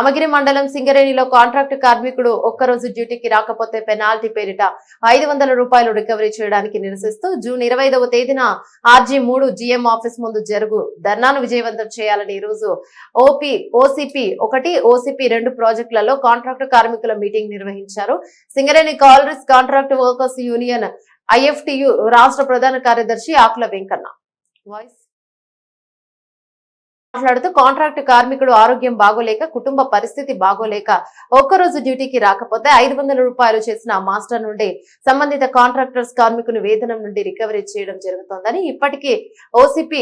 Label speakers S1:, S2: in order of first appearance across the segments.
S1: రామగిరి మండలం సింగరేణిలో కాంట్రాక్టు కార్మికుడు ఒక్కరోజు డ్యూటీకి రాకపోతే పెనాల్టీ పేరిట 500 రూపాయలు రికవరీ చేయడానికి నిరసిస్తూ జూన్ 25వ తేదీన RG3 GM ఆఫీస్ ముందు జరుగు ధర్నాను విజయవంతం చేయాలని ఈ రోజు OCP 1 OCP 2 ప్రాజెక్టులలో కాంట్రాక్టు కార్మికుల మీటింగ్ నిర్వహించారు. Singareni collieries contract workers union IFTU రాష్ట్ర ప్రధాన కార్యదర్శి ఆకుల వెంకన్న మాట్లాడుతూ కాంట్రాక్టు కార్మికుడు ఆరోగ్యం బాగోలేక కుటుంబ పరిస్థితి బాగోలేక ఒక్కరోజు డ్యూటీకి రాకపోతే 500 రూపాయలు చేసిన మాస్టర్ నుండి సంబంధిత కాంట్రాక్టర్స్ కార్మికుని వేతనం నుండి రికవరీ చేయడం జరుగుతోందని ఇప్పటికీ OCP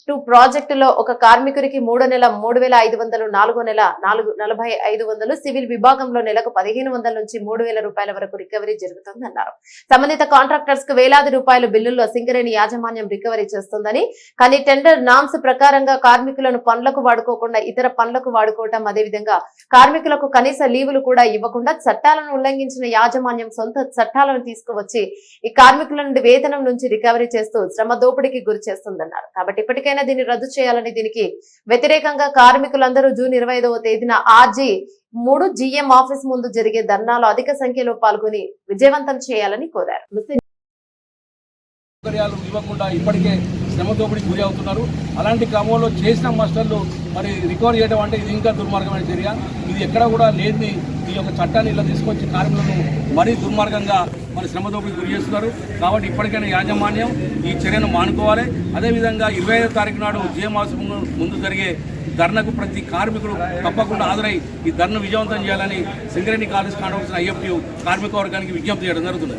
S1: 2 ప్రాజెక్టులో ఒక కార్మికునికి 3వ నెల 3500, 4వ నెల 4500, సివిల్ విభాగంలో నెలకు 1500 నుంచి 3000 రూపాయల వరకు రికవరీ జరుగుతుందన్నారు. సంబంధిత కాంట్రాక్టర్స్ కు వేలాది రూపాయల బిల్లుల్లో సింగరేణి యాజమాన్యం రికవరీ చేస్తుందని, కానీ టెండర్ నామ్స్ ప్రకారంగా కార్మికులను పనులకు వాడుకోకుండా ఇతర పనులకు వాడుకోవటం, అదేవిధంగా కార్మికులకు కనీస లీవులు కూడా ఇవ్వకుండా చట్టాలను ఉల్లంఘించిన యాజమాన్యం సొంత చట్టాలను తీసుకువచ్చి ఈ కార్మికుల నుండి వేతనం నుంచి రికవరీ చేస్తూ శ్రమ దోపిడీకి గురి చేస్తుందన్నారు. కాబట్టి ఇప్పటికే దీన్ని రద్దు చేయాలని, దీనికి వ్యతిరేకంగా కార్మికులందరూ జూన్ 25వ తేదీన RG3 GM ఆఫీస్ ముందు జరిగే ధర్నాలో అధిక సంఖ్యలో పాల్గొని విజయవంతం చేయాలని కోరారు.
S2: ఇవ్వకుండా ఇప్పటికే శ్రమ దోపిడీకి గురి అవుతున్నారు. అలాంటి క్రమంలో చేసిన మాస్టర్లు మరి రికవర్ చేయడం అంటే ఇది ఇంకా దుర్మార్గమైన చర్య. ఇది ఎక్కడ కూడా లేని ఈ యొక్క చట్టాన్ని ఇలా తీసుకొచ్చి కార్మికులను మరీ దుర్మార్గంగా మరి శ్రమ దోపిడీకి గురి చేస్తున్నారు. కాబట్టి ఇప్పటికైనా యాజమాన్యం ఈ చర్యను మానుకోవాలి. అదేవిధంగా 25వ తారీఖు నాడు GM ఆఫీస్ ముందు జరిగే ధర్నకు ప్రతి కార్మికుడు తప్పకుండా హాజరై ఈ ధర్ను విజయవంతం చేయాలని సింగరేణి కాలేజ్ కాంట్రాక్టర్స్ IFTU కార్మిక వర్గానికి విజ్ఞప్తి చేయడం జరుగుతుంది.